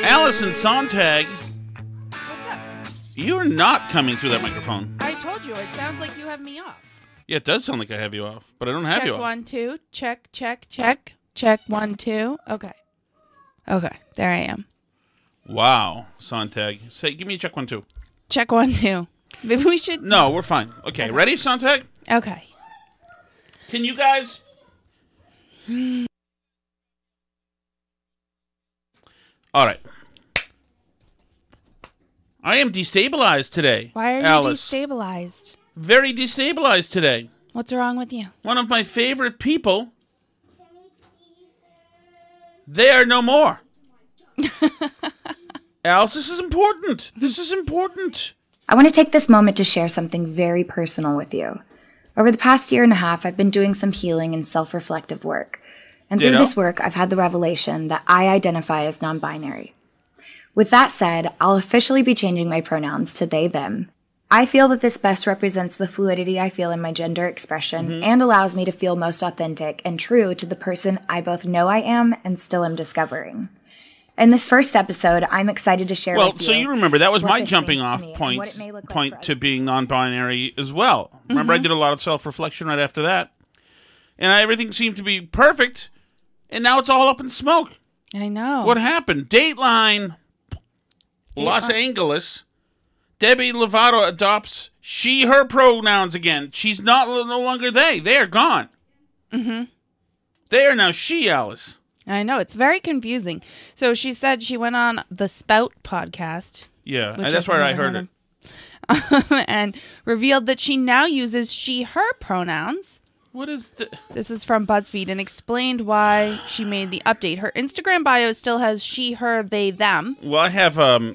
Allison Sontag, What's up? you're not coming through that microphone. I told you, it sounds like you have me off. Yeah, it does sound like I have you off, but I don't have Check you off. 1, 2. Check, check, check. Check 1, 2. Okay. Okay, there I am. Wow, Sontag. Say, give me a check 1, 2. Check 1, 2. Maybe we should... No, we're fine. Okay, ready, Sontag? Okay. Can you guys... All right. I am destabilized today. Why are you Alice. destabilized? Very destabilized today. What's wrong with you? One of my favorite people. They are no more. Alice, this is important. This is important. I want to take this moment to share something very personal with you. Over the past year and a half, I've been doing some healing and self-reflective work. And through this work, I've had the revelation that I identify as non-binary. With that said, I'll officially be changing my pronouns to they, them. I feel that this best represents the fluidity I feel in my gender expression and allows me to feel most authentic and true to the person I both know I am and still am discovering. In this first episode, I'm excited to share with you. Well, so you remember, that was what my this jumping means to off me and point, what it may look like point for to others. being non-binary as well. Remember, I did a lot of self-reflection right after that. And everything seemed to be perfect. And now it's all up in smoke. I know. What happened? Dateline. Los Angeles. Demi Lovato adopts she, her pronouns again. She's no longer they. They are gone. Mm-hmm. They are now she, Alice. I know. It's very confusing. So she said she went on the Spout podcast. Yeah, which and that's I've where I never heard heard it. and revealed that she now uses she, her pronouns. What is the... This is from BuzzFeed and explained why she made the update. Her Instagram bio still has she, her, they, them. Well, I have a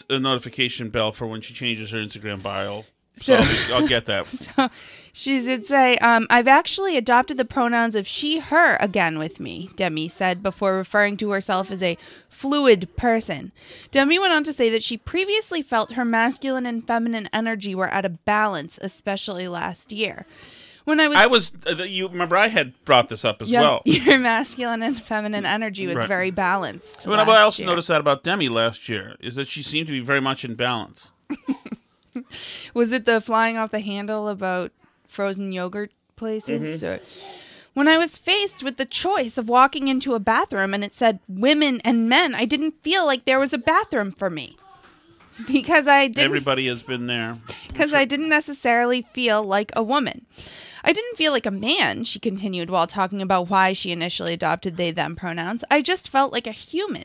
notification bell for when she changes her Instagram bio. So I'll get that. So she should say, I've actually adopted the pronouns of she, her again with me, Demi said before referring to herself as a fluid person. Demi went on to say that she previously felt her masculine and feminine energy were out of balance, especially last year. When you remember I had brought this up as well. Your masculine and feminine energy was very balanced. But I also noticed that about Demi last year, is that she seemed to be very much in balance. Was it the flying off the handle about frozen yogurt places? So, when I was faced with the choice of walking into a bathroom and it said women and men, I didn't feel like there was a bathroom for me. Because I didn't. Everybody has been there. Because I didn't necessarily feel like a woman. I didn't feel like a man, she continued while talking about why she initially adopted they, them pronouns. I just felt like a human.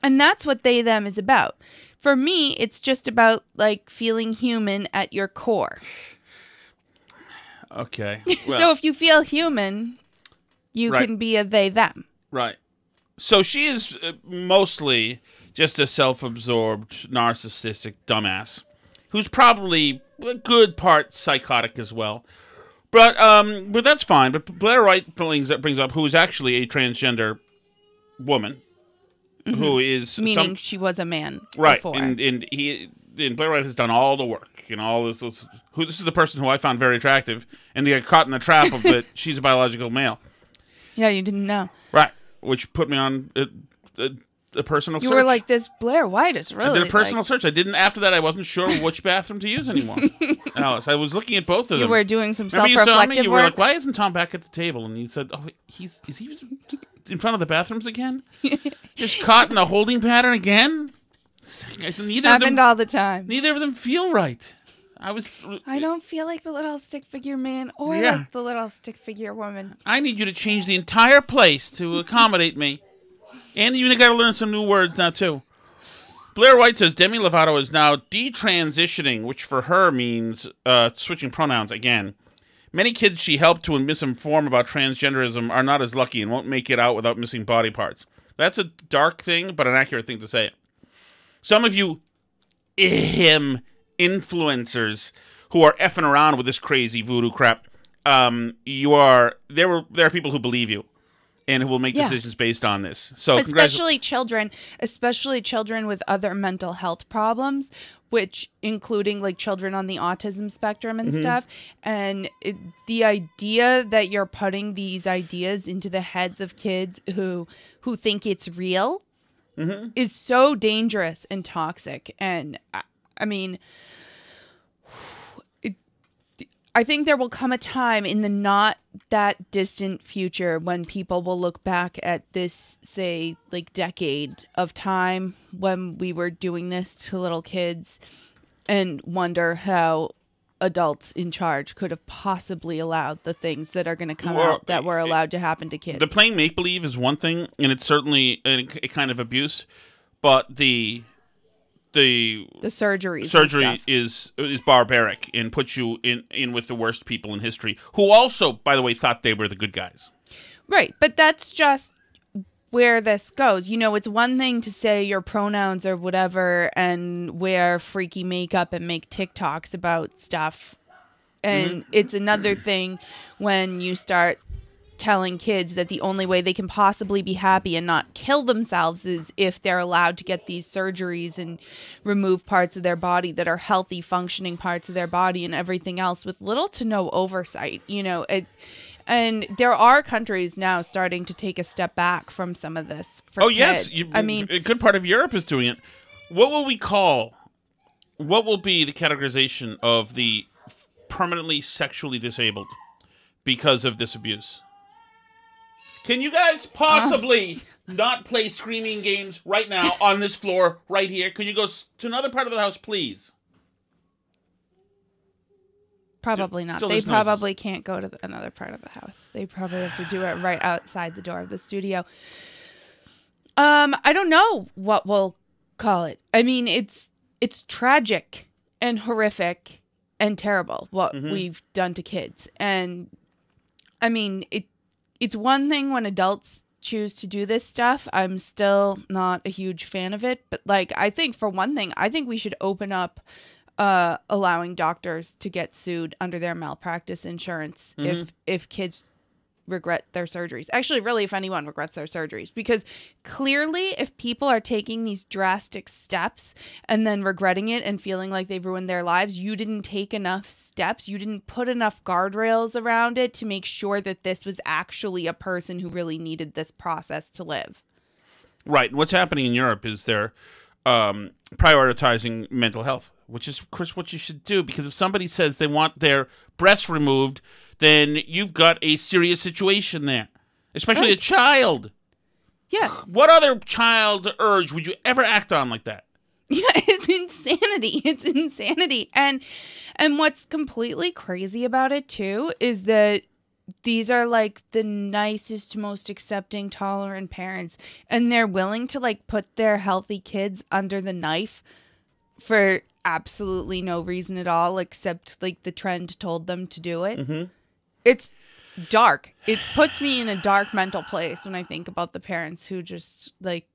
And that's what they, them is about. For me, it's just about, like, feeling human at your core. Okay. Well, So if you feel human, you Right. can be a they, them. right. So she is mostly just a self-absorbed, narcissistic dumbass who's probably a good part psychotic as well. But that's fine. But Blair Wright brings up who is actually a transgender woman who is Meaning she was a man right, before. and Blair Wright has done all the work and all this. This is the person who I found very attractive, and they got caught in the trap of that she's a biological male. Yeah, you didn't know. Right, which put me on a personal You search. were like, this Blair White is really I did a personal like... search. I didn't. After that, I wasn't sure which bathroom to use anymore. Alice, I was looking at both of You them. were doing some Remember you saw me? self-reflective You were work. like, "Why isn't Tom back at the table?" And you said, "Oh, is he in front of the bathrooms again? Just caught in a holding pattern again." Happened all the time. Neither of them feel right. I don't feel like the little stick figure man or like the little stick figure woman. I need you to change the entire place to accommodate me. And you got to learn some new words now, too. Blair White says Demi Lovato is now detransitioning, which for her means switching pronouns again. Many kids she helped to misinform about transgenderism are not as lucky and won't make it out without missing body parts. That's a dark thing, but an accurate thing to say. Some of you influencers who are effing around with this crazy voodoo crap, there are people who believe you and who will make decisions based on this. So especially children with other mental health problems, which including like children on the autism spectrum and stuff. And the idea that you're putting these ideas into the heads of kids who think it's real is so dangerous and toxic. And I mean, I think there will come a time in the not that distant future when people will look back at this, say, like decade of time when we were doing this to little kids and wonder how adults in charge could have possibly allowed the things that are going to come out that were allowed to happen to kids. The playing make-believe is one thing, and it's certainly a kind of abuse, but the surgery is barbaric and puts you in with the worst people in history, who also, by the way, thought they were the good guys. Right, but that's just where this goes. You know, it's one thing to say your pronouns or whatever and wear freaky makeup and make TikToks about stuff. And it's another thing when you start telling kids that the only way they can possibly be happy and not kill themselves is if they're allowed to get these surgeries and remove parts of their body that are healthy, functioning parts of their body and everything else with little to no oversight. You know, and there are countries now starting to take a step back from some of this for kids. Yes. I mean, a good part of Europe is doing it. What will be the categorization of the permanently sexually disabled because of this abuse? Can you guys possibly not play screaming games right now on this floor right here? Can you go to another part of the house, please? Probably not. They probably can't go to another part of the house. They probably have to do it right outside the door of the studio. I don't know what we'll call it. I mean, it's tragic and horrific and terrible what we've done to kids. And I mean, it's one thing when adults choose to do this stuff. I'm still not a huge fan of it. But like, I think for one thing, I think we should open up allowing doctors to get sued under their malpractice insurance if kids regret their surgeries. Actually, really, if anyone regrets their surgeries. Because clearly, if people are taking these drastic steps and then regretting it and feeling like they've ruined their lives, you didn't take enough steps. You didn't put enough guardrails around it to make sure that this was actually a person who really needed this process to live. Right. And what's happening in Europe is they're prioritizing mental health, which is, of course, what you should do. Because if somebody says they want their breasts removed, then you've got a serious situation there, especially a child. Yeah. What other child urge would you ever act on like that? Yeah, it's insanity. It's insanity. And what's completely crazy about it, too, is that these are like the nicest, most accepting, tolerant parents. And they're willing to like put their healthy kids under the knife for absolutely no reason at all, except like the trend told them to do it. It's dark. It puts me in a dark mental place when I think about the parents who just like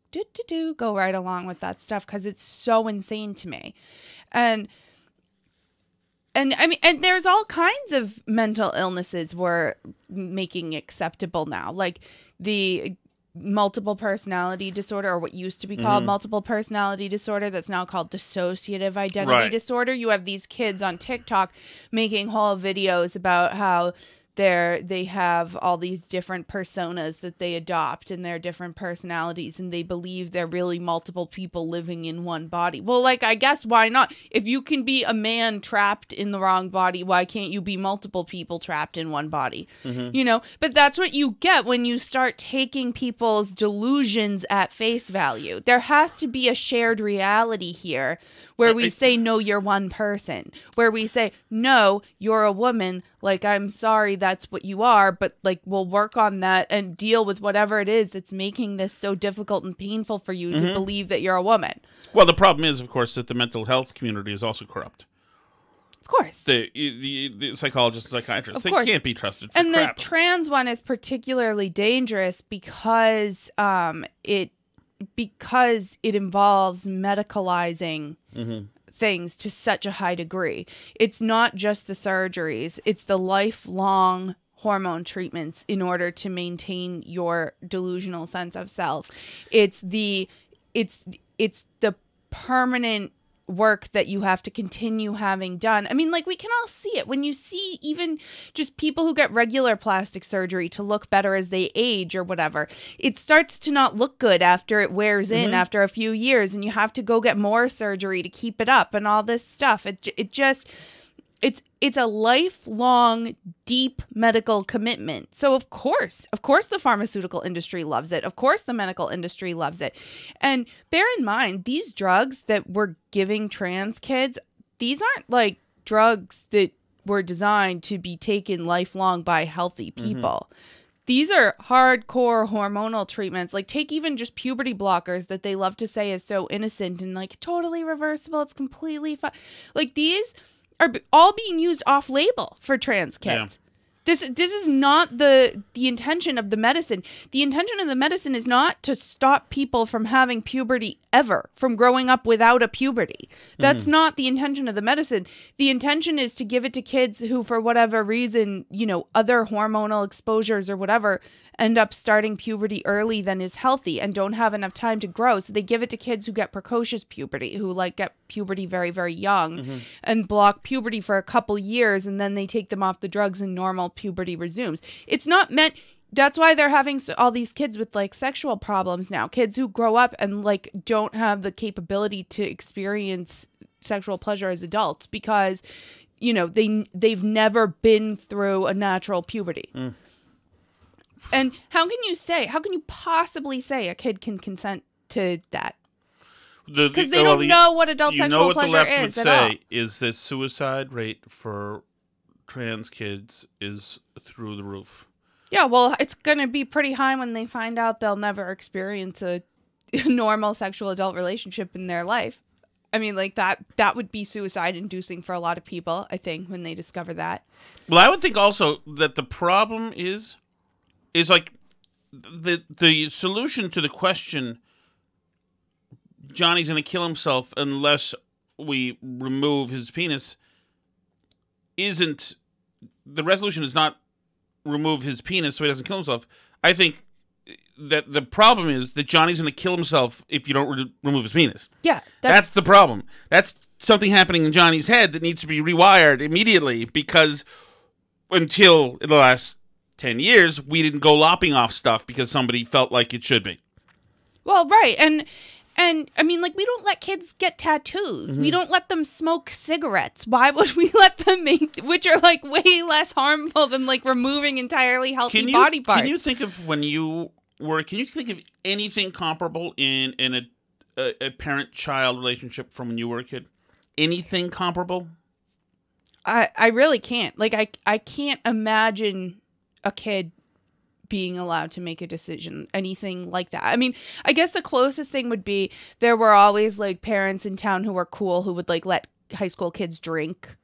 go right along with that stuff, because it's so insane to me. And I mean, and there's all kinds of mental illnesses we're making acceptable now, like the multiple personality disorder, or what used to be called multiple personality disorder, that's now called dissociative identity disorder. You have these kids on TikTok making whole videos about how they have all these different personas that they adopt and their different personalities, and they believe they're really multiple people living in one body. Well, like, I guess why not? If you can be a man trapped in the wrong body, why can't you be multiple people trapped in one body? You know, but that's what you get when you start taking people's delusions at face value. There has to be a shared reality here where we say, no, you're one person, where we say, no, you're a woman. Like, I'm sorry, that's what you are, but like, we'll work on that and deal with whatever it is that's making this so difficult and painful for you to believe that you're a woman. Well, the problem is, of course, that the mental health community is also corrupt. Of course. The psychologists and psychiatrists, they can't be trusted for crap. crap. The trans one is particularly dangerous because it involves medicalizing things to such a high degree. It's not just the surgeries, it's the lifelong hormone treatments in order to maintain your delusional sense of self. It's the permanent work that you have to continue having done. I mean, like, we can all see it when you see even just people who get regular plastic surgery to look better as they age or whatever. It starts to not look good after it wears in after a few years, and you have to go get more surgery to keep it up and all this stuff. It's a lifelong, deep medical commitment. So of course the pharmaceutical industry loves it. Of course the medical industry loves it. And bear in mind, these drugs that we're giving trans kids, these aren't like drugs that were designed to be taken lifelong by healthy people. These are hardcore hormonal treatments. Like, take even just puberty blockers that they love to say is so innocent and like totally reversible. It's completely fine. Like, these are all being used off label for trans kids. This is not the intention of the medicine. The intention of the medicine is not to stop people from having puberty ever, from growing up without a puberty. That's not the intention of the medicine. The intention is to give it to kids who, for whatever reason, you know, other hormonal exposures or whatever, end up starting puberty early than is healthy and don't have enough time to grow. So they give it to kids who get precocious puberty, who like get puberty very, very young and block puberty for a couple years, and then they take them off the drugs and normal puberty resumes. It's not meant. That's why they're having all these kids with like sexual problems now. Kids who grow up and like don't have the capability to experience sexual pleasure as adults because, you know, they've never been through a natural puberty. And how can you possibly say a kid can consent to that? Because they don't know what adult sexual pleasure is at all. You know what the left would say is the suicide rate for trans kids is through the roof. Yeah, well, it's going to be pretty high when they find out they'll never experience a normal sexual adult relationship in their life. I mean, like, that would be suicide-inducing for a lot of people, I think, when they discover that. Well, I would think also that the problem is like the solution to the question, Johnny's going to kill himself unless we remove his penis, isn't, the resolution is not remove his penis so he doesn't kill himself. I think that the problem is that Johnny's going to kill himself if you don't remove his penis. Yeah. That's the problem. That's something happening in Johnny's head that needs to be rewired immediately, because until the last 10 years, we didn't go lopping off stuff because somebody felt like it should be. Well, right. And I mean, like, we don't let kids get tattoos. We don't let them smoke cigarettes. Why would we let them make, which are like way less harmful than like removing entirely healthy body parts? Can you think of can you think of anything comparable in a parent-child relationship from when you were a kid? Anything comparable? I really can't. Like, I can't imagine a kid being allowed to make a decision, anything like that. I mean, I guess the closest thing would be there were always like parents in town who were cool who would like let high school kids drink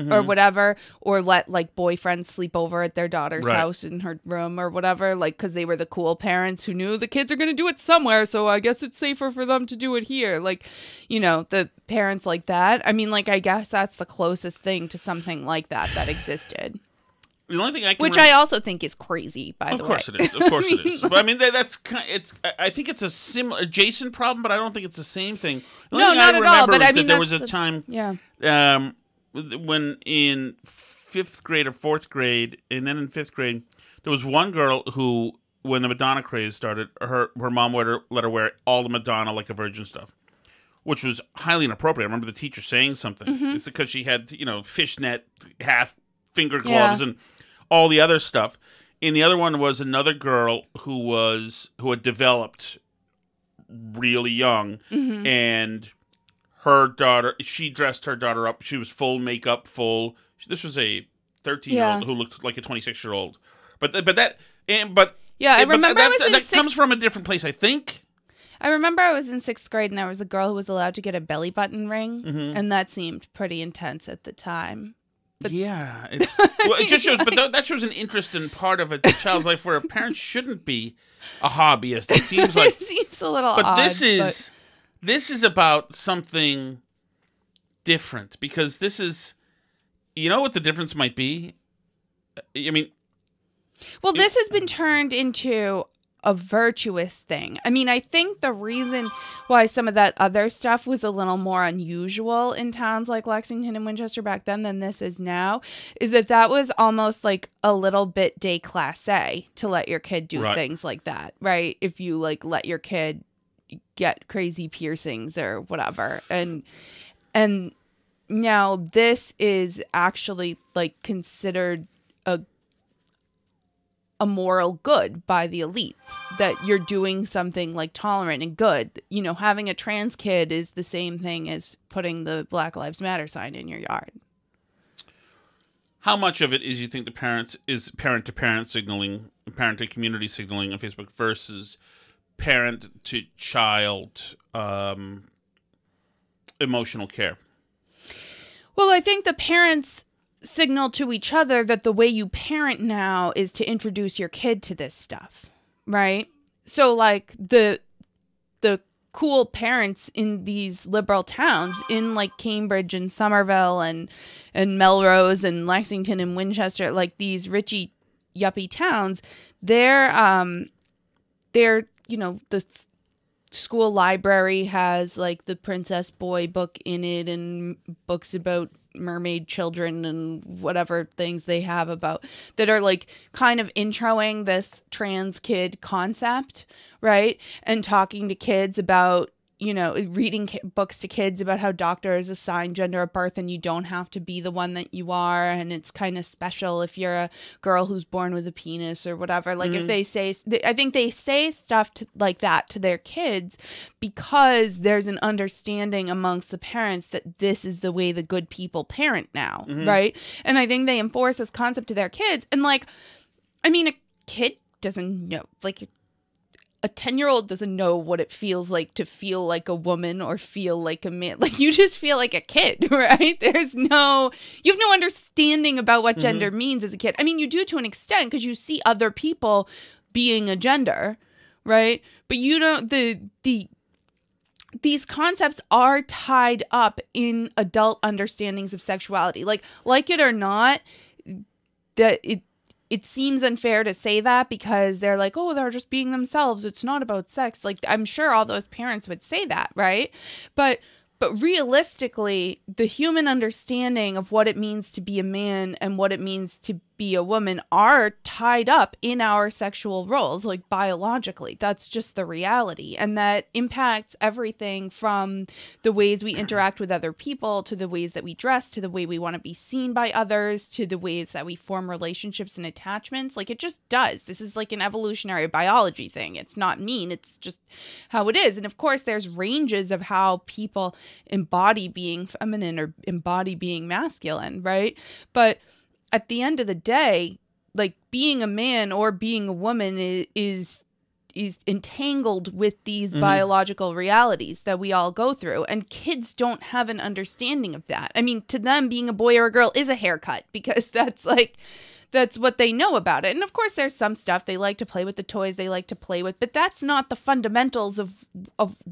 or whatever, or let like boyfriends sleep over at their daughter's house in her room or whatever, like, because they were the cool parents who knew the kids are going to do it somewhere, so I guess it's safer for them to do it here. Like, you know, the parents like that. I mean, like, I guess that's the closest thing to something like that existed. The only thing I also think is crazy, by the way. Of course it is. But I mean, that's I think it's a similar adjacent problem, but I don't think it's the same thing. No, not at all. But I mean, there was a time, when in 5th grade or 4th grade, and then in 5th grade, there was one girl who, when the Madonna craze started, her mom let her wear all the Madonna like a virgin stuff, which was highly inappropriate. I remember the teacher saying something. It's because she had, fishnet half finger gloves and all the other stuff. And the other one was another girl who had developed really young, and her daughter, she dressed her daughter up. She was full makeup, this was a 13-year-old who looked like a 26-year-old. I remember that comes from a different place, I think. I remember I was in 6th grade and there was a girl who was allowed to get a belly button ring, and that seemed pretty intense at the time. But it just shows, but that shows an interest in part of a child's life where a parent shouldn't be a hobbyist. It seems like it seems a little but odd. This is about something different, because this is, you know what the difference might be? I mean, well, this has been turned into a virtuous thing. I mean, I think the reason why some of that other stuff was a little more unusual in towns like Lexington and Winchester back then than this is now is that was almost like a little bit déclassé to let your kid do things like that, right? If you like let your kid get crazy piercings or whatever. And now this is actually like considered a moral good by the elites, that you're doing something like tolerant and good. You know, having a trans kid is the same thing as putting the Black Lives Matter sign in your yard. How much of it is you think the parent to parent signaling, parent to community signaling on Facebook versus parent to child emotional care? Well, I think the parents signal to each other that the way you parent now is to introduce your kid to this stuff, right? So like the cool parents in these liberal towns in like Cambridge and Somerville and Melrose and Lexington and Winchester, like these richy yuppie towns, they're you know, the school library has like the Princess Boy book in it and books about mermaid children and whatever things they have about that are like kind of introing this trans kid concept, right? And talking to kids about, you know, reading books to kids about how doctors assign gender at birth and you don't have to be the one that you are. And it's kind of special if you're a girl who's born with a penis or whatever. Like if they say, I think they say stuff like that to their kids because there's an understanding amongst the parents that this is the way the good people parent now. Right. And I think they enforce this concept to their kids. And like, I mean, a kid doesn't know, like, a 10-year-old doesn't know what it feels like to feel like a woman or feel like a man. Like, you just feel like a kid, right? You have no understanding about what gender means as a kid. I mean, you do to an extent because you see other people being a gender, right? But you don't, these concepts are tied up in adult understandings of sexuality. Like it or not, that it seems unfair to say that because they're like, oh, they're just being themselves. It's not about sex. Like, I'm sure all those parents would say that, right? But realistically, the human understanding of what it means to be a man and what it means to be a woman are tied up in our sexual roles, like biologically. That's just the reality. And that impacts everything from the ways we interact with other people, to the ways that we dress, to the way we want to be seen by others, to the ways that we form relationships and attachments. Like, it just does. This is like an evolutionary biology thing. It's not mean. It's just how it is. And of course, there's ranges of how people embody being feminine or embody being masculine, right? But at the end of the day, like, being a man or being a woman is entangled with these biological realities that we all go through. And kids don't have an understanding of that. I mean, to them, being a boy or a girl is a haircut because that's what they know about it. And of course, there's some stuff they like to play with, the toys they like to play with, but that's not the fundamentals of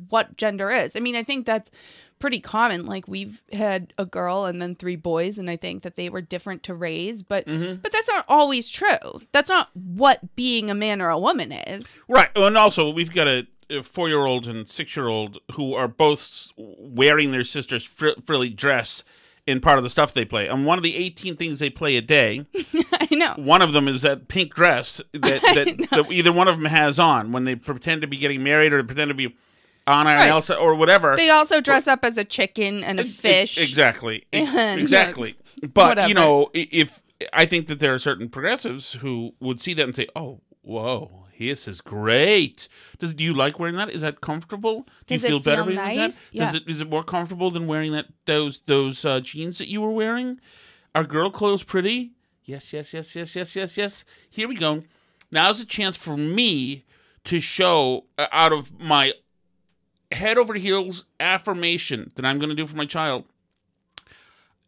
what gender is. I mean, I think that's pretty common. Like, we've had a girl and then 3 boys, and I think that they were different to raise, but that's not always true. That's not what being a man or a woman is. Right. And also, we've got a 4-year-old and 6-year-old who are both wearing their sister's frilly dress in part of the stuff they play. And one of the 18 things they play a day, I know. One of them is that pink dress that either one of them has on when they pretend to be getting married or pretend to be Anna and Elsa or whatever. They also dress up as a chicken and a fish. Exactly. And, exactly. But, whatever. You know, if I think that there are certain progressives who would see that and say, oh, whoa, this is great. Do you like wearing that? Is that comfortable? Do you feel better wearing that? Yeah. Is it more comfortable than wearing those jeans that you were wearing? Are girl clothes pretty? Yes. Here we go. Now's a chance for me to show out of my head over heels affirmation that I'm going to do for my child.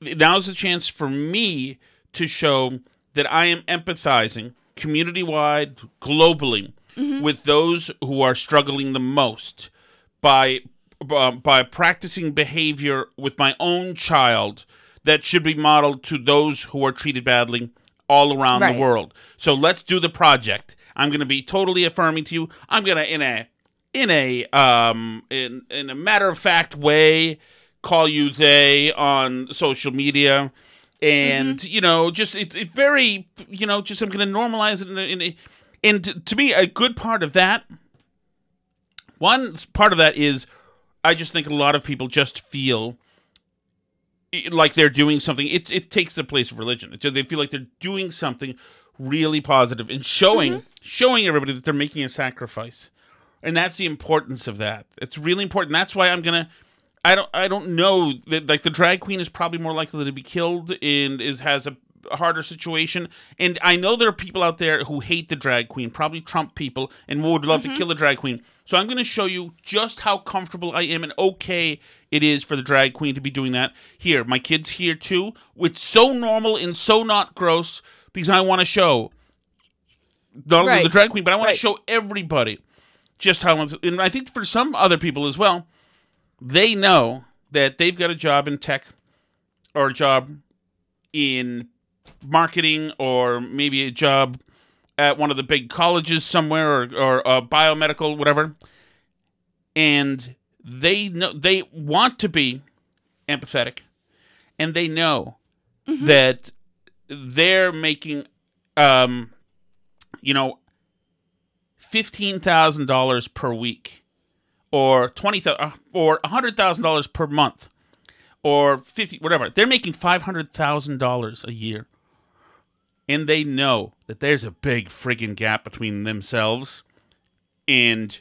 Now's a chance for me to show that I am empathizing community-wide, globally, with those who are struggling the most by practicing behavior with my own child that should be modeled to those who are treated badly all around the Right. world. So let's do the project. I'm going to be totally affirming to you. I'm going to, in a matter of fact way, call you they on social media, and just it's very, just I'm going to normalize it. And to me, a good part of that, one part of that is, I just think a lot of people just feel like they're doing something. It takes the place of religion. They feel like they're doing something really positive and showing everybody that they're making a sacrifice. And that's the importance of that. It's really important. That's why I don't know that, like, the drag queen is probably more likely to be killed and has a harder situation. And I know there are people out there who hate the drag queen, probably Trump people, and would love to kill the drag queen. So I'm going to show you just how comfortable I am and okay it is for the drag queen to be doing that. Here, my kid's here too. It's so normal and so not gross, because I want to show not only the drag queen, but I want to show everybody just how much. And I think for some other people as well, they know that they've got a job in tech or a job in marketing or maybe a job at one of the big colleges somewhere or biomedical, whatever. And they know they want to be empathetic, and they know that they're making, $15,000 per week, or $20,000 or $100,000 per month, or 50, whatever. They're making $500,000 a year. And they know that there's a big friggin' gap between themselves and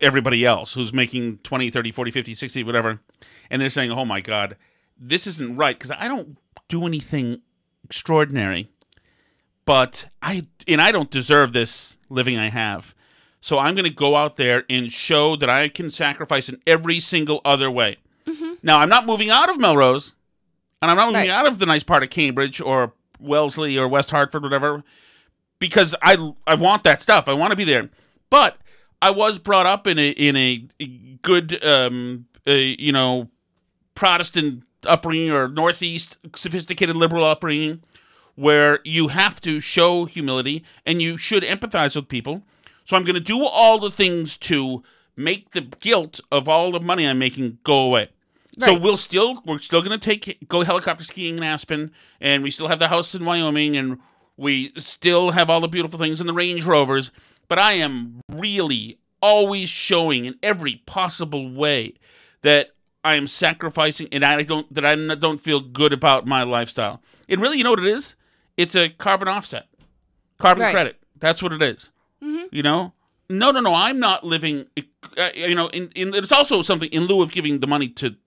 everybody else who's making 20, 30, 40, 50, 60, whatever. And they're saying, oh my God, this isn't right, because I don't do anything extraordinary, but I don't deserve this living I have. So I'm going to go out there and show that I can sacrifice in every single other way. Now, I'm not moving out of Melrose, and I'm not moving out of the nice part of Cambridge or Wellesley or West Hartford, whatever, because I want that stuff. I want to be there. But I was brought up in a good Protestant upbringing, or Northeast sophisticated liberal upbringing, where you have to show humility and you should empathize with people. So I'm going to do all the things to make the guilt of all the money I'm making go away. So we're still going to go helicopter skiing in Aspen, and we still have the house in Wyoming, and we still have all the beautiful things in the Range Rovers. But I am really always showing in every possible way that I am sacrificing, and I don't feel good about my lifestyle. And really, you know what it is? It's a carbon offset, carbon credit. That's what it is. No, I'm not living. It's also something in lieu of giving the money to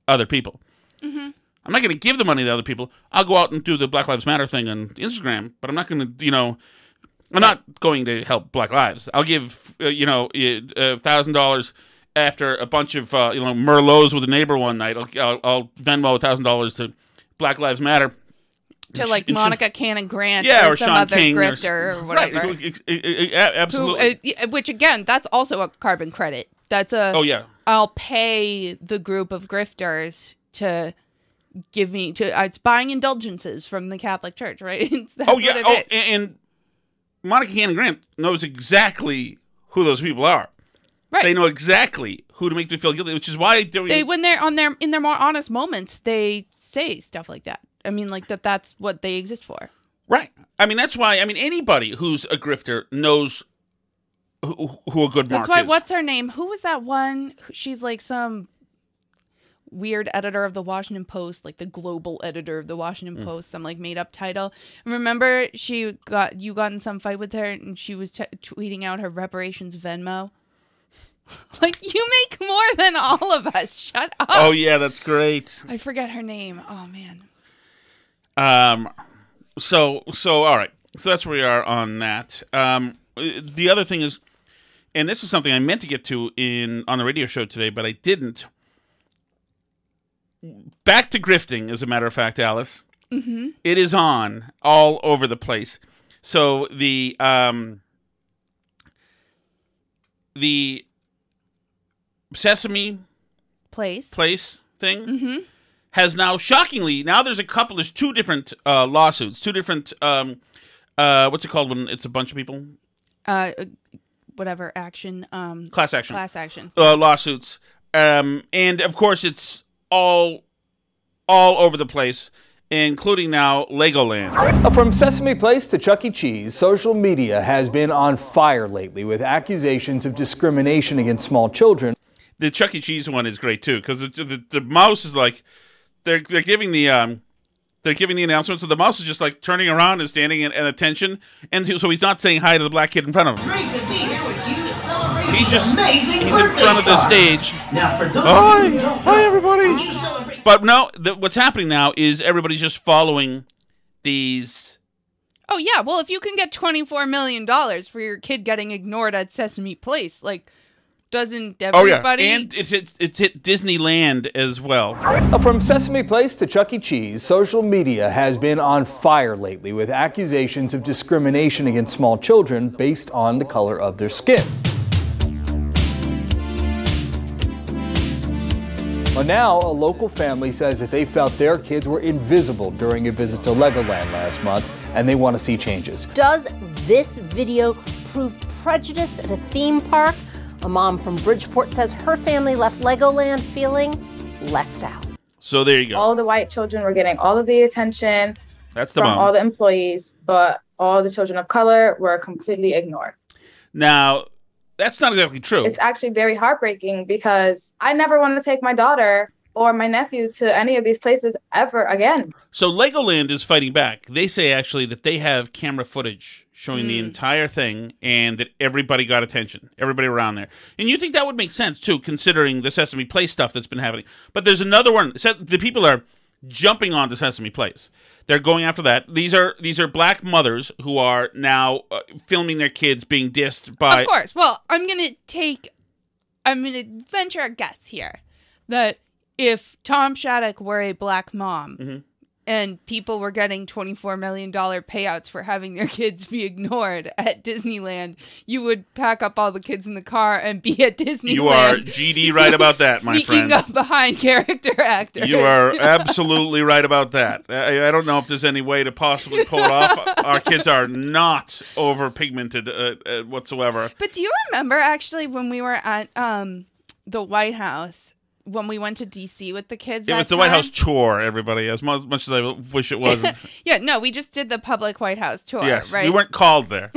other people. I'm not going to give the money to other people. I'll go out and do the Black Lives Matter thing on Instagram, but I'm not going to, I'm not going to help Black Lives. I'll give, $1,000 after a bunch of, Merlots with a neighbor one night. I'll Venmo $1,000 to Black Lives Matter. To like Monica Cannon Grant, or some Sean other King grifter or whatever. Right, absolutely. Which again, that's also a carbon credit. That's I'll pay the group of grifters to give me it's buying indulgences from the Catholic Church, right? And Monica Cannon Grant knows exactly who those people are. Right. They know exactly who to make them feel guilty, which is why when they're in their more honest moments, they say stuff like that. I mean, like that's what they exist for. Right. I mean, that's why, anybody who's a grifter knows who a good mark is. That's why, what's her name? Who was that one? She's like some weird editor of the Washington Post, like the global editor of the Washington Post, some like made up title. And remember, you got in some fight with her, and she was tweeting out her reparations Venmo. Like, you make more than all of us. Shut up. Oh yeah, that's great. I forget her name. Oh man. So all right. So that's where we are on that. The other thing is, and this is something I meant to get to on the radio show today, but I didn't. Back to grifting, as a matter of fact, Alice. It is on all over the place. So the Sesame Place thing has now, shockingly, now there's two different lawsuits, two different, what's it called when it's a bunch of people? Whatever action. Class action. Class action. Lawsuits. And, of course, it's all over the place, including now Legoland. From Sesame Place to Chuck E. Cheese, social media has been on fire lately with accusations of discrimination against small children. The Chuck E. Cheese one is great, too, because the mouse is like, they're giving the announcement, so the mouse is just like turning around and standing at attention, and so he's not saying hi to the black kid in front of him. Great to be here with you to celebrate He's in front of the stage. Now, for those Hi, everybody. But no, what's happening now is everybody's just following these. Oh yeah, well if you can get $24 million for your kid getting ignored at Sesame Place, like. Doesn't everybody? Oh, yeah. And it's hit Disneyland as well. From Sesame Place to Chuck E. Cheese, social media has been on fire lately with accusations of discrimination against small children based on the color of their skin. Well, now a local family says that they felt their kids were invisible during a visit to Legoland last month, and they want to see changes. Does this video prove prejudice at a theme park? A mom from Bridgeport says her family left Legoland feeling left out. So there you go. All the white children were getting all of the attention from all the employees, but all the children of color were completely ignored. Now, that's not exactly true. It's actually very heartbreaking because I never want to take my daughter or my nephew to any of these places ever again. So Legoland is fighting back. They say actually that they have camera footage showing the entire thing and that everybody got attention, everybody around there. And you think that would make sense, too, considering the Sesame Place stuff that's been happening. But there's another one. The people are jumping onto Sesame Place. They're going after that. These are black mothers who are now filming their kids being dissed by... Of course. Well, I'm going to venture a guess here that if Tom Shattuck were a black mom and people were getting $24 million payouts for having their kids be ignored at Disneyland, you would pack up all the kids in the car and be at Disneyland. You are GD right about that, my friend. Sneaking up behind character actors. You are absolutely right about that. I don't know if there's any way to possibly pull it off. Our kids are not over-pigmented whatsoever. But do you remember, actually, when we were at the White House, when we went to D.C. with the kids? It was the White House tour, everybody, as much as I wish it wasn't. Yeah, no, we just did the public White House tour, yes, right? We weren't called there.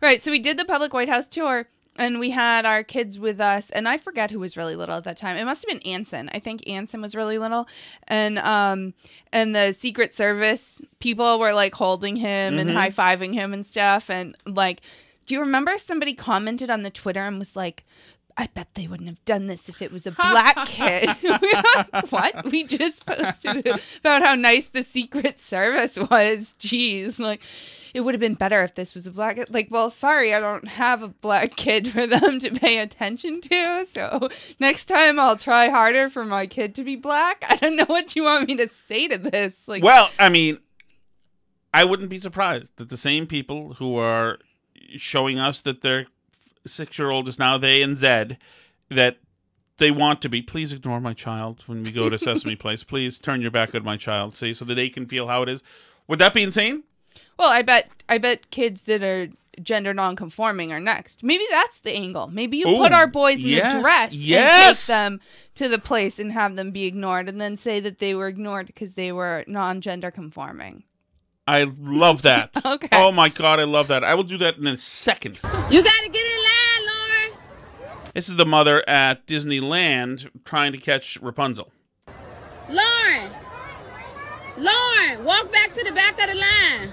Right, so we did the public White House tour, and we had our kids with us, and I forget who was really little at that time. It must have been Anson. I think Anson was really little, and the Secret Service people were, like, holding him and high-fiving him and stuff, and, like, do you remember somebody commented on the Twitter and was like, I bet they wouldn't have done this if it was a black kid. We were like, what? We just posted about how nice the Secret Service was. Jeez. Like, it would have been better if this was a black kid. Like, well, sorry, I don't have a black kid for them to pay attention to. So next time I'll try harder for my kid to be black. I don't know what you want me to say to this. Like, well, I mean, I wouldn't be surprised that the same people who are showing us that they're 6-year-old is now they and Zed, that they want to be, please ignore my child when we go to Sesame Place. Please turn your back on my child, see, so that they can feel how it is. Would that be insane? Well, I bet kids that are gender non-conforming are next. Maybe that's the angle. Maybe you put our boys in a dress and take them to the place and have them be ignored and then say that they were ignored because they were non-gender conforming. I love that. Okay. Oh my God, I love that. I will do that in a second. You gotta get in line, Lauren. This is the mother at Disneyland trying to catch Rapunzel. Lauren, walk back to the back of the line.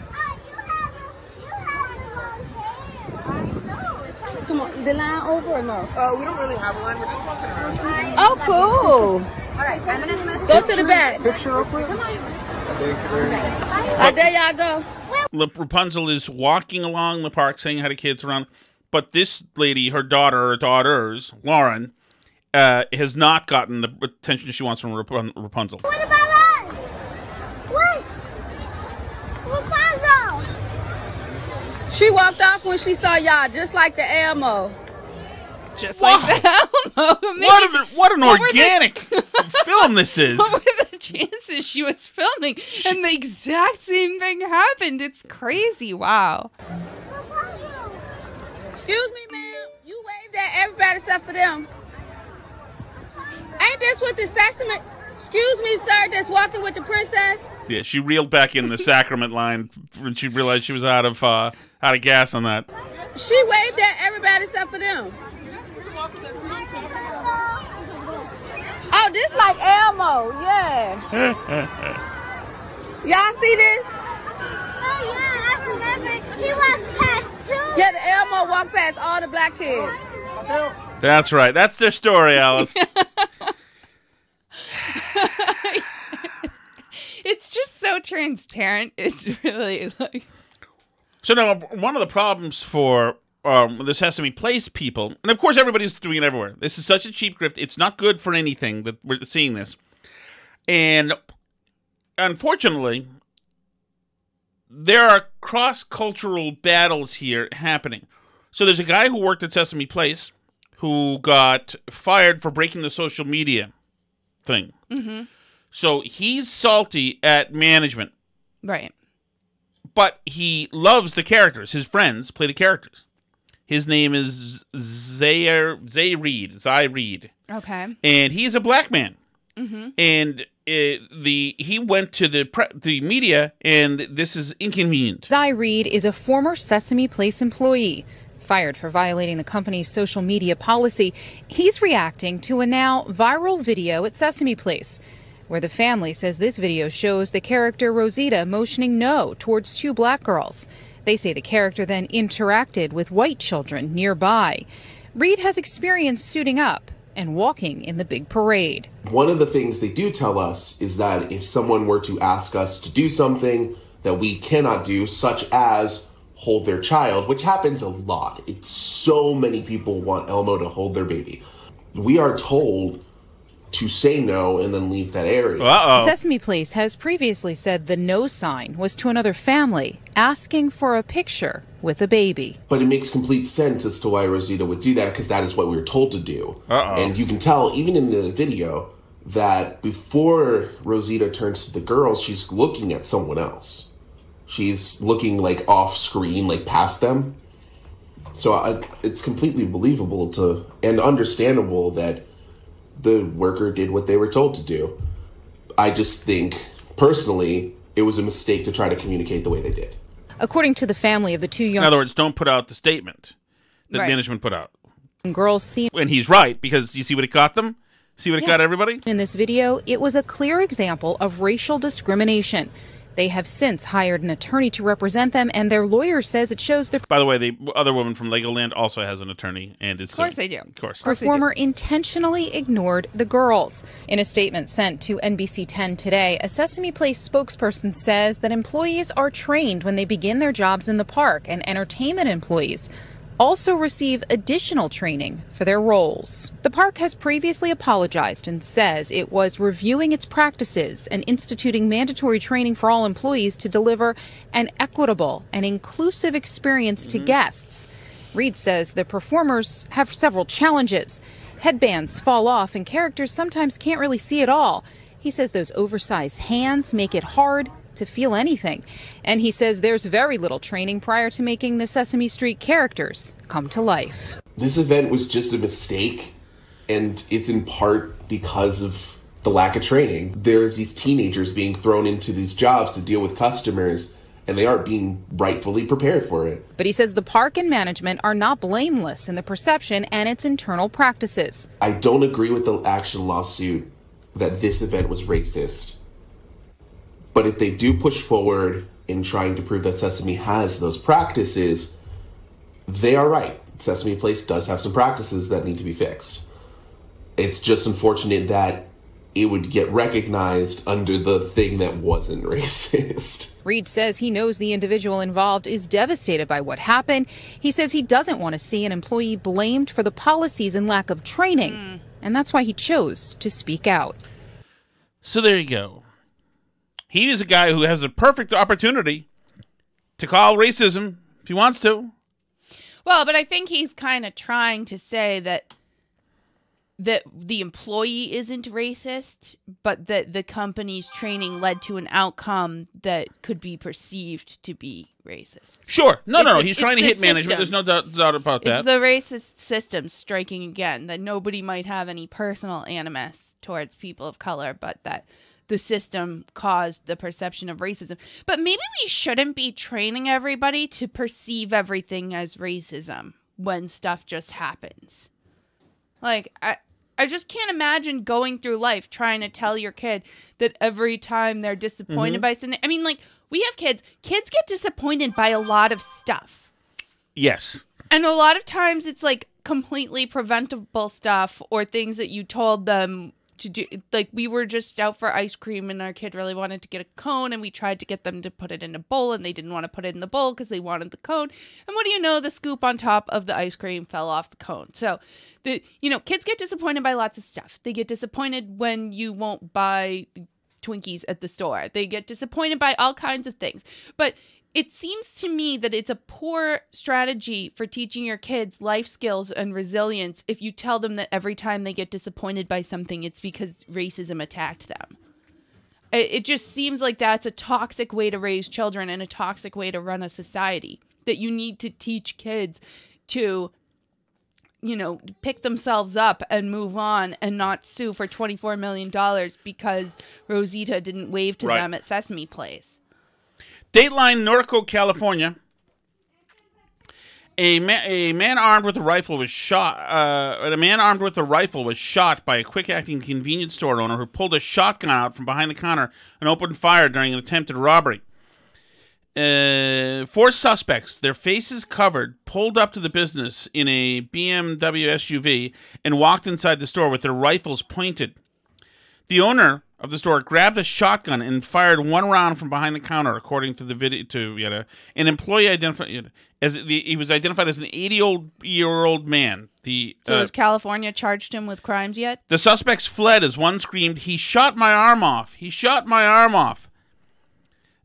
Come on, the line over or no? We don't really have a line. We're just walking around. Oh, cool. All right, I'm gonna Go to the back. picture real quick. There y'all go. Rapunzel is walking along the park saying hi to kids around, but this lady, her daughters, Lauren, has not gotten the attention she wants from Rapunzel. What about us? What? Rapunzel! She walked off when she saw y'all, just like the Elmo. Just like the Elmo. What an organic film this is. What were the chances she was filming and the exact same thing happened? It's crazy. Wow. Excuse me, ma'am. You waved at everybody except for them. Ain't this what the Sesame... Excuse me, sir, that's walking with the princess? Yeah, she reeled back in the sacrament line when she realized she was out of gas on that. She waved at everybody except for them. Oh, this like Elmo, yeah. Y'all see this? Oh, yeah, I remember. He walked past too. Yeah, the Elmo walked past all the black kids. That's right. That's their story, Alice. It's just so transparent. It's really like... So now, one of the problems for the Sesame Place people, and of course everybody's doing it everywhere. This is such a cheap grift. It's not good for anything that we're seeing this. And unfortunately, there are cross-cultural battles here happening. So there's a guy who worked at Sesame Place who got fired for breaking the social media thing. Mm-hmm. So he's salty at management. Right. But he loves the characters. His friends play the characters. His name is Zay Reed. Okay. And he's a black man. Mm-hmm. And he went to the media, and this is inconvenient. Zay Reed is a former Sesame Place employee, fired for violating the company's social media policy. He's reacting to a now viral video at Sesame Place, where the family says this video shows the character Rosita motioning no towards two black girls. They say the character then interacted with white children nearby. Reed has experience suiting up and walking in the big parade. One of the things they do tell us is that if someone were to ask us to do something that we cannot do, such as hold their child, which happens a lot. It's so many people want Elmo to hold their baby. We are told to say no and then leave that area. Uh-oh. Sesame Place has previously said the no sign was to another family asking for a picture with a baby. But it makes complete sense as to why Rosita would do that, because that is what we were told to do. Uh-oh. And you can tell, even in the video, that before Rosita turns to the girls, she's looking at someone else. She's looking like off screen, like past them. So it's completely believable and understandable that the worker did what they were told to do. I just think, personally, it was a mistake to try to communicate the way they did. According to the family of the two young... In other words, don't put out the statement that Right. management put out. girls seen... And he's right, because you see what it got them? See what it got everybody? In this video, it was a clear example of racial discrimination. They have since hired an attorney to represent them, and their lawyer says it shows the... By the way, the other woman from Legoland also has an attorney and is... Of course they do. Of course. performer intentionally ignored the girls. In a statement sent to NBC 10 today, a Sesame Place spokesperson says that employees are trained when they begin their jobs in the park, and entertainment employees also receive additional training for their roles. The park has previously apologized and says it was reviewing its practices and instituting mandatory training for all employees to deliver an equitable and inclusive experience to guests. Reed says the performers have several challenges. Headbands fall off and characters sometimes can't really see at all. He says those oversized hands make it hard to feel anything. And he says there's very little training prior to making the Sesame Street characters come to life. This event was just a mistake, and it's in part because of the lack of training. There's these teenagers being thrown into these jobs to deal with customers, and they aren't being rightfully prepared for it. But he says the park and management are not blameless in the perception and its internal practices. I don't agree with the action lawsuit that this event was racist. But if they do push forward in trying to prove that Sesame has those practices, they are right. Sesame Place does have some practices that need to be fixed. It's just unfortunate that it would get recognized under the thing that wasn't racist. Reed says he knows the individual involved is devastated by what happened. He says he doesn't want to see an employee blamed for the policies and lack of training. And that's why he chose to speak out. So there you go. He is a guy who has a perfect opportunity to call racism if he wants to. Well, but I think he's kind of trying to say that that the employee isn't racist, but that the company's training led to an outcome that could be perceived to be racist. Sure. No. He's trying to hit management. There's no doubt about that. It's the racist system striking again, that nobody might have any personal animus towards people of color, but that the system caused the perception of racism. But maybe we shouldn't be training everybody to perceive everything as racism when stuff just happens. Like, I just can't imagine going through life trying to tell your kid that every time they're disappointed by something. I mean, like, we have kids. Kids get disappointed by a lot of stuff. Yes. And a lot of times it's, like, completely preventable stuff or things that you told them to do. Like, we were just out for ice cream and our kid really wanted to get a cone and we tried to get them to put it in a bowl and they didn't want to put it in the bowl because they wanted the cone. And what do you know? The scoop on top of the ice cream fell off the cone. So, kids get disappointed by lots of stuff. They get disappointed when you won't buy Twinkies at the store. They get disappointed by all kinds of things. But it seems to me that it's a poor strategy for teaching your kids life skills and resilience if you tell them that every time they get disappointed by something, it's because racism attacked them. It just seems like that's a toxic way to raise children and a toxic way to run a society, that you need to teach kids to, pick themselves up and move on and not sue for $24 million because Rosita didn't wave to them at Sesame Place. Dateline, Norco, California. A man armed with a rifle was shot. A man armed with a rifle was shot by a quick-acting convenience store owner who pulled a shotgun out from behind the counter and opened fire during an attempted robbery. 4 suspects, their faces covered, pulled up to the business in a BMW SUV and walked inside the store with their rifles pointed. The owner of the store grabbed a shotgun and fired 1 round from behind the counter, according to the video. An employee identified he was identified as an 80-year-old man. So has California charged him with crimes yet? The suspects fled as one screamed, "He shot my arm off! He shot my arm off!"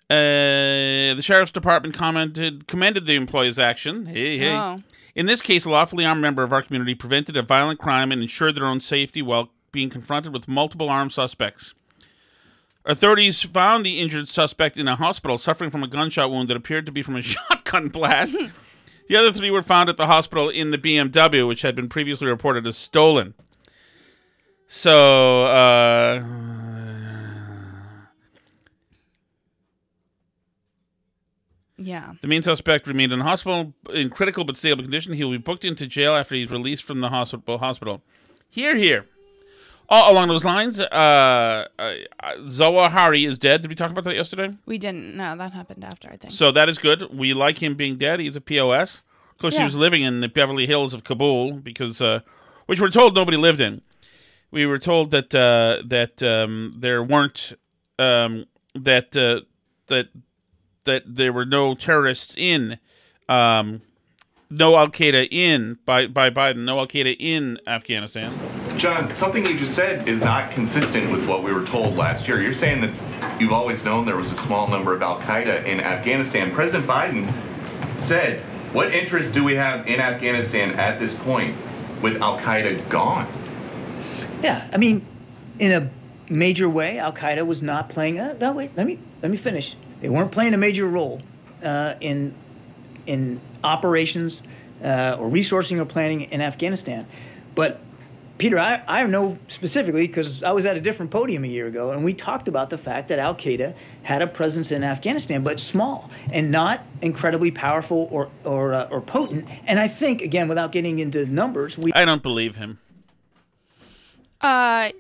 The sheriff's department commended the employee's action. Hey. Oh. In this case, a lawfully armed member of our community prevented a violent crime and ensured their own safety while being confronted with multiple armed suspects. Authorities found the injured suspect in a hospital suffering from a gunshot wound that appeared to be from a shotgun blast. The other 3 were found at the hospital in the BMW, which had been previously reported as stolen. So, yeah. The main suspect remained in hospital in critical but stable condition. He will be booked into jail after he's released from the hospital. Here. Along those lines, Zoa Hari is dead. Did we talk about that yesterday? We didn't. No, that happened after, I think. So that is good. We like him being dead. He's a POS. Of course, he was living in the Beverly Hills of Kabul, because which we're told nobody lived in. We were told that there weren't that there were no terrorists in. No Al-Qaeda in, by Biden, no Al-Qaeda in Afghanistan. John, something you just said is not consistent with what we were told last year. You're saying that you've always known there was a small number of Al-Qaeda in Afghanistan. President Biden said, what interest do we have in Afghanistan at this point with Al-Qaeda gone? Yeah, I mean, in a major way, Al-Qaeda was not playing... no, wait, let me finish. They weren't playing a major role in operations or resourcing or planning in Afghanistan. But Peter, I know specifically because I was at a different podium a year ago, and we talked about the fact that Al-Qaeda had a presence in Afghanistan, but small and not incredibly powerful or potent. And I think, again, without getting into numbers, I don't believe him. Yeah,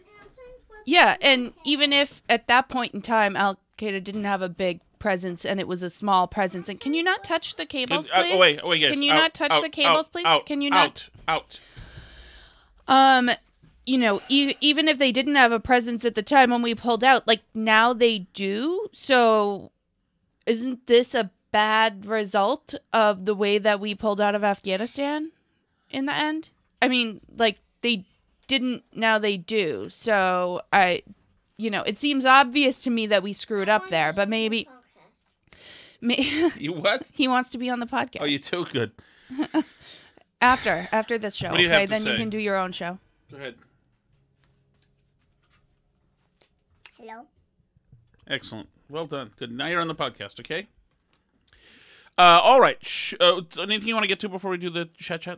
and even if at that point in time Al-Qaeda didn't have a big presence and it was a small presence, and can you not touch the cables, please? Wait, yes. Can you not touch the cables, please? Can you not? Out. Even if they didn't have a presence at the time when we pulled out, like now they do. So isn't this a bad result of the way that we pulled out of Afghanistan in the end? I mean, like they didn't, now they do. So it seems obvious to me that we screwed up there, but maybe... You what? He wants to be on the podcast. Oh, you're too good. After this show, What do you have okay? to Then say? you can do your own show. Go ahead. Hello. Excellent. Well done. Good. Now you're on the podcast, okay? All right. Anything you want to get to before we do the chat?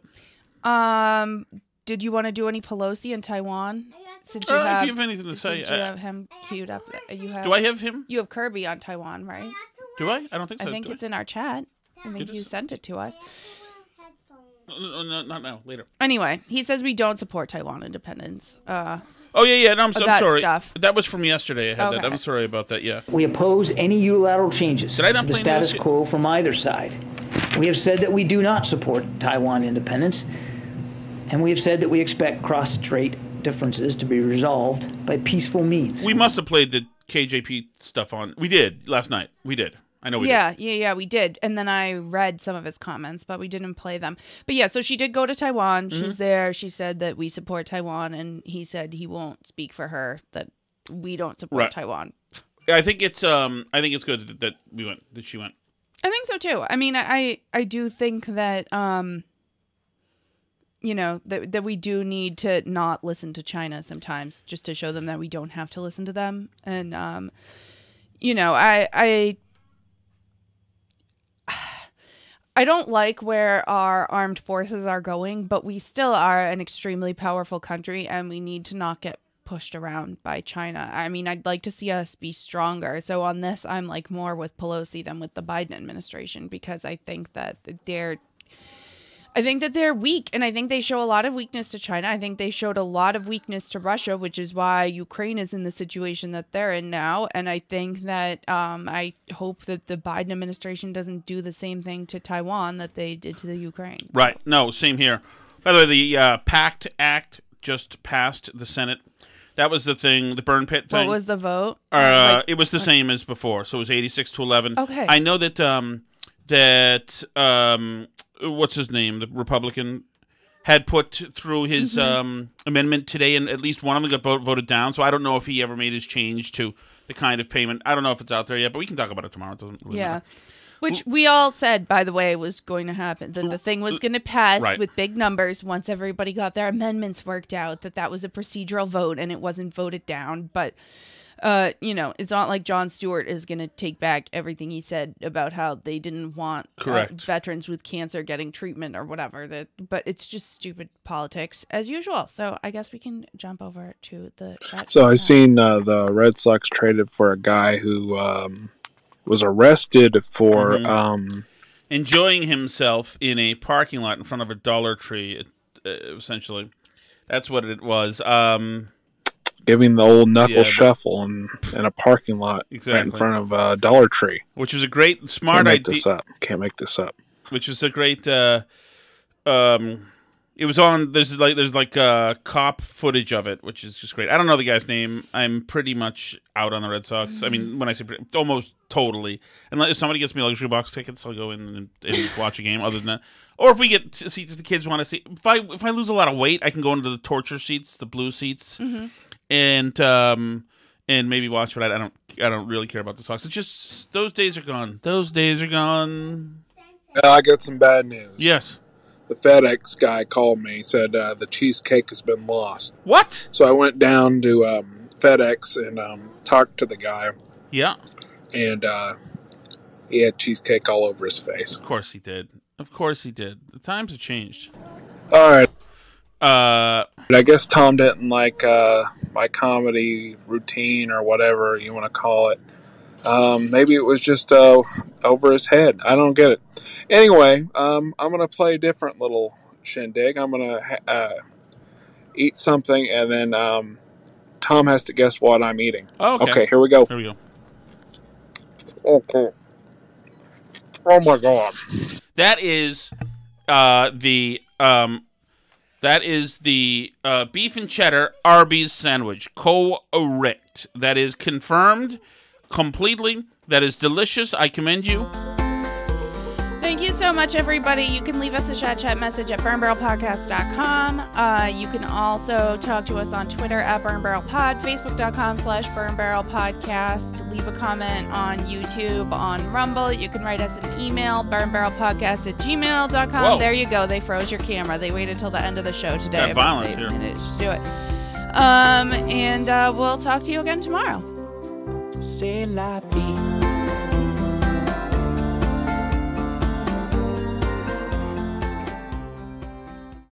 Did you want to do any Pelosi in Taiwan? Since if you have anything to say. You have him queued up. Do I have him? You have Kirby on Taiwan, right? Do I? I don't think so. I think it's in our chat. I think you sent it to us. No, not now. Later. Anyway, he says we don't support Taiwan independence. Oh, yeah. No, I'm sorry. Stuff. That was from yesterday. I had that. I'm sorry about that, yeah. We oppose any unilateral changes Did I not to the status quo from either side. We have said that we do not support Taiwan independence, and we have said that we expect cross-strait differences to be resolved by peaceful means. We must have played the KJP stuff on. We did last night. We did. I know we did. Yeah, we did. And then I read some of his comments, but we didn't play them. But yeah, so she did go to Taiwan. Mm-hmm. She's there. She said that we support Taiwan, and he said he won't speak for her, that we don't support Taiwan. I think it's good that she went. I think so too. I mean, I do think that that we do need to not listen to China sometimes, just to show them that we don't have to listen to them. And I don't like where our armed forces are going, but we still are an extremely powerful country, and we need to not get pushed around by China. I mean, I'd like to see us be stronger. So on this, I'm like more with Pelosi than with the Biden administration, because I think that they're weak, and I think they show a lot of weakness to China. I think they showed a lot of weakness to Russia, which is why Ukraine is in the situation that they're in now. And I think that I hope that the Biden administration doesn't do the same thing to Taiwan that they did to the Ukraine. Right. No, same here. By the way, the PACT Act just passed the Senate. That was the thing, the burn pit thing. What was the vote? It was the same as before, so it was 86-11. Okay. I know that what's his name, the Republican, had put through his amendment today, and at least one of them got voted down. So I don't know if he ever made his change to the kind of payment. I don't know if it's out there yet, but we can talk about it tomorrow. It doesn't really matter. Which we all said, by the way, was going to happen. That the thing was going to pass with big numbers once everybody got their amendments worked out, that was a procedural vote and it wasn't voted down. But, it's not like Jon Stewart is going to take back everything he said about how they didn't want veterans with cancer getting treatment or whatever. But it's just stupid politics as usual. So I guess we can jump over to the chat. So I seen the Red Sox traded for a guy who was arrested for enjoying himself in a parking lot in front of a Dollar Tree, essentially. That's what it was. Giving the old knuckle shuffle in a parking lot right in front of a Dollar Tree. Which was a great, smart idea. Can't make this up. Which was a great... it was on... There's cop footage of it, which is just great. I don't know the guy's name. I'm pretty much out on the Red Sox. I mean, when I say almost totally. And if somebody gets me luxury box tickets, I'll go in and watch a game. Other than that, or if we get to see if the kids want to see. If I lose a lot of weight, I can go into the torture seats, the blue seats, and maybe watch. But I don't really care about the Sox. It's just those days are gone. Those days are gone. I got some bad news. Yes. The FedEx guy called me. He said the cheesecake has been lost. What? So I went down to FedEx and talked to the guy. Yeah. And he had cheesecake all over his face. Of course he did. The times have changed. All right. I guess Tom didn't like my comedy routine or whatever you want to call it. Maybe it was just over his head. I don't get it. Anyway, I'm going to play a different little shindig. I'm going to eat something, and then Tom has to guess what I'm eating. Oh, okay, here we go. Here we go. Okay. Oh, my God. That is the beef and cheddar Arby's sandwich. Correct. That is confirmed completely. That is delicious. I commend you. Thank you so much, everybody. You can leave us a chat message at burnbarrelpodcast.com. You can also talk to us on Twitter at burnbarrelpod, facebook.com/burnbarrelpodcast. Leave a comment on YouTube, on Rumble. You can write us an email, burnbarrelpodcast@gmail.com. Whoa. There you go. They froze your camera. They waited till the end of the show today. Got violence here. Managed to do it. And we'll talk to you again tomorrow. C'est La Vie.